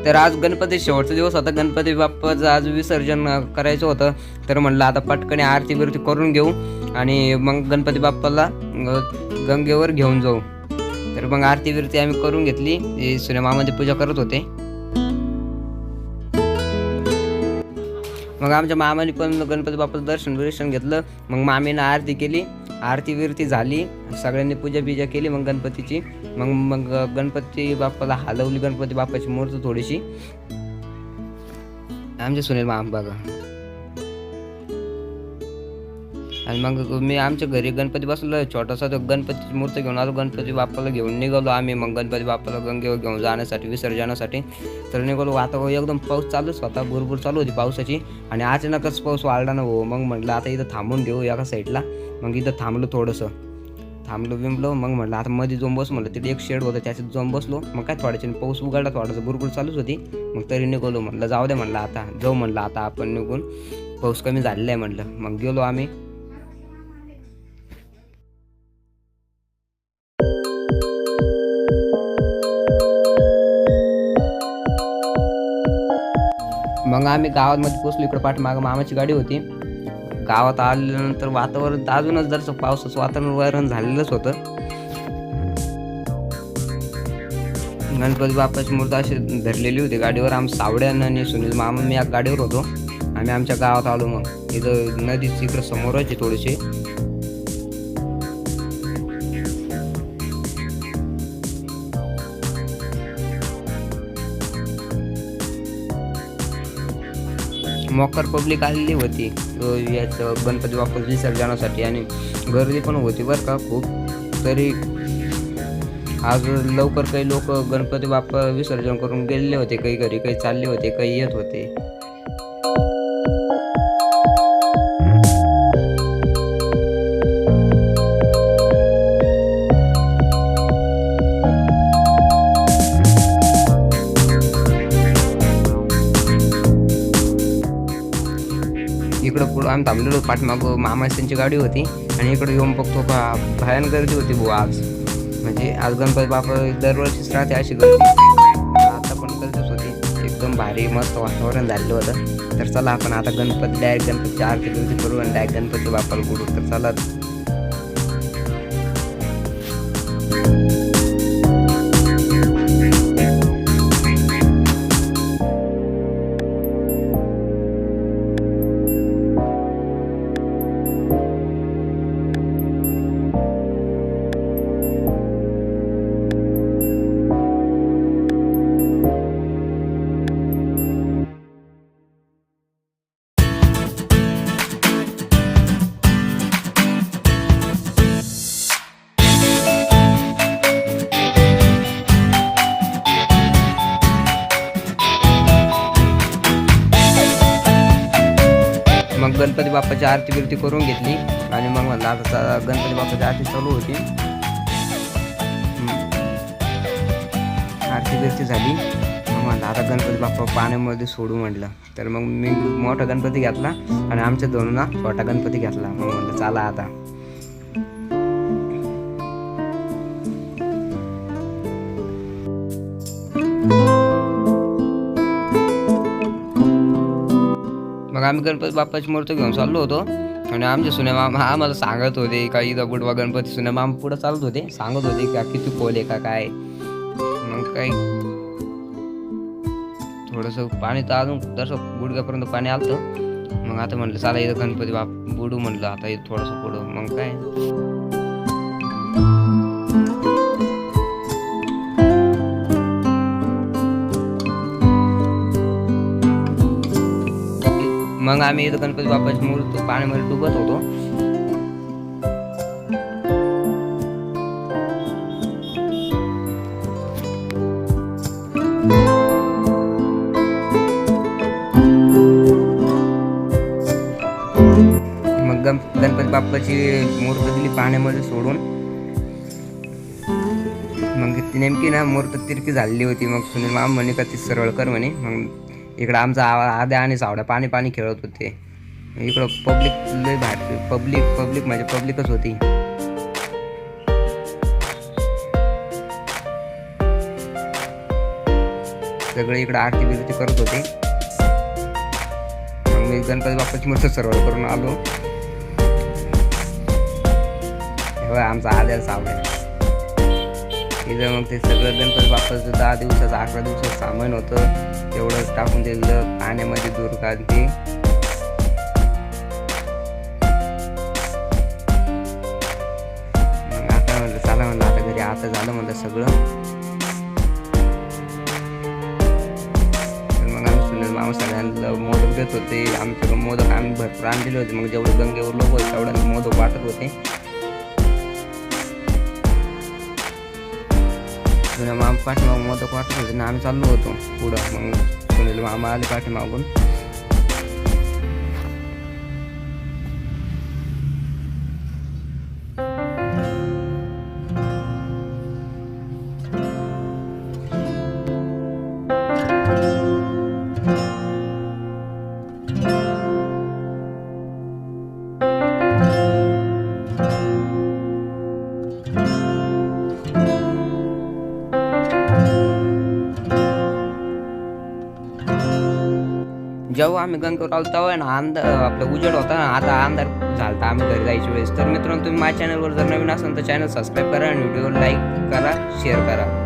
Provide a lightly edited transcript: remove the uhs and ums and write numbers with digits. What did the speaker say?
तर आज गणपती शेवटचा दिवस होता, गणपती बाप्पाचं आज विसर्जन करायचं होतं. तर म्हणलं आता पटकन आरती बिरती करून घेऊ आणि मग गणपती बाप्पाला गंगेवर घेऊन जाऊ. तर मग आरती बिरती आम्ही करून घेतली. सिनेमामध्ये पूजा करत होते. मग आमच्या मामाने पण गणपती बाप्पाचं दर्शन घेतलं. मग मामीनं आरती केली, आरती बिरती झाली, सगळ्यांनी पूजा बिजा केली मग गणपतीची. मग गणपती बाप्पाला हलवली गणपती बाप्पाची मूर्ती थोडीशी. आमचे सुनील मामा बघा. आणि मग मी आमच्या घरी गणपती बसलो, छोटासा तो गणपतीची मूर्ती घेऊन आलो. गणपती बाप्पाला घेऊन निघालो आम्ही मग गणपती बाप्पाला गंगेवर घेऊन जाण्यासाठी, विसर्जनासाठी. तर निघालो. आता एकदम पाऊस चालूच होता, भुरभुर चालू होती पावसाची. आणि अचानकच पाऊस वाढला ना हो. मग म्हटलं आता इथं थांबून घेऊ एका साईडला. मग इथं थांबलो, थोडंसं थांबलो बिंबलो. मग म्हटलं आता मध्ये जाऊन बस. म्हटलं तिथे एक शेड होतं, त्याच्यात जाऊन बसलो. मग काय थोड्याच्या पाऊस उघडला, थोडासा भुरभुर चालूच होती. मग तरी निघालो. म्हटलं जाऊ दे, म्हटलं आता जाऊ, म्हटलं आता आपण निघून, पाऊस कमी झालेला आहे म्हटलं. मग गेलो आम्ही. मग आम्ही गावामध्ये पोचलो. इकडं पाठीमागं मामाची गाडी होती. गावात आल्यानंतर वातावरण अजूनच जरसं पावसाचं वातावरण झालेलंच होतं. गणपती बाप्पाची मूर्ती अशी धरलेली होती गाडीवर. आम्ही सावड्यानं आणि सुनील मामा मी गाडीवर होतो. आम्ही आमच्या गावात आलो. मग इथं नदीच इकडं समोरच आहे थोडीशी. मोकर पब्लिक आलेली होती याचं गणपती बाप्पा विसर्जनासाठी. आणि गर्दी पण होती बरं का खूप. तरी आज लवकर काही लोक गणपती बाप्पा विसर्जन करून गेलेले होते. काही घरी, काही चालले होते, काही येत होते. इकडं पुढं आम्ही थांबलेलो. पाठीमागं मामा त्यांची गाडी होती. आणि इकडं येऊन बघतो का भयान गर्दी होती बुवा आज. म्हणजे आज गणपती बाप्पा दरवर्षीच राहते अशी गर्दी. आता पण गर्दीच होती. एकदम भारी मस्त वातावरण झालेलं होतं. तर चला आपण आता डायरेक्ट गणपतीची आरती बिरती करू आणि डायरेक्ट गणपती बाप्पाला बोलू. तर चला. मग गणपती बाप्पाची आरती बिरती करून घेतली. आणि मग म्हणलं आता गणपती बाप्पाची आरती चालू होती. आरती बिरती झाली. मग म्हणलं आता गणपती बाप्पा पाण्यामध्ये सोडू म्हटलं. तर मग मी मोठा गणपती घेतला आणि आमच्या दोन छोटा गणपती घेतला. मग म्हणलं चला आता. मग आम्ही गणपती बाप्पाची मूर्ती घेऊन चाललो होतो. आणि आमचे सुने मामा आम्हाला सांगत होते का इथं बुडवा गणपती. सुने मामा पुढं चालत होते, सांगत होते का किती खोल आहे का काय. मग काही थोडंसं पाणी तर अजून जसं गुडघ्यापर्यंत पाणी आलं. मग आता म्हटलं चला इथं गणपती बुडू म्हटलं आता इथं थोडंसं पुढं. मग काय मग आम्ही इथं गणपती बाप्पाची मूर्ती पाण्यामध्ये डुबत होतो. मग गणपती बाप्पाची मूर्ती दिली पाण्यामध्ये सोडून. मग ती नेमकी ना मूर्ती तिरकी झालेली होती. मग सुनील मामा म्हणे का ती सरळ कर म्हणे. मग इकडं आमचा आद्या आणि सावड्या पाणी खेळत होते. इकडं पब्लिक लय भारी, पब्लिक म्हणजे पब्लिकच होती. सगळे इकडे आरती बिरती करत होते. मग मी गणपती बाप्पाची मूर्ती सर्व करून आलो. आमचा आद्या सामान तिथं मग ते सगळं गणपती बाप्पाचं 10 दिवसाचं 11 दिवसाचं सामान होतं तेवढंच टाकून दिलं पाण्यामध्ये दूर काढते. मग आता म्हणलं चला म्हणलं आता घरी आता झालं म्हणलं सगळं. तर मग आम्ही सुनील मामा सगळ्यांना मोदक देत होते. आमच्याकडे मोदक आम्ही भरपूर आणलेले होते. मग जेवढे गंगेवर लोक होते तेवढ्या मोदक वाटत होते. सुनील मामा पाठीमागून मोदक वाटत होते ना आम्ही चाललो होतो पुढं. मग सुनील मामा आले पाठीमागून. जेव्हा आम्ही गंगेवर आलो तेव्हा ना अंधार आपलं उजेड होता ना. आता अंधार झाला आम्ही घरी जायच्या वेळेस. तर मित्रांनो तुम्ही माझ्या चॅनलवर जर नवीन असाल तर चॅनल सबस्क्राईब करा आणि व्हिडिओ लाईक करा शेअर करा.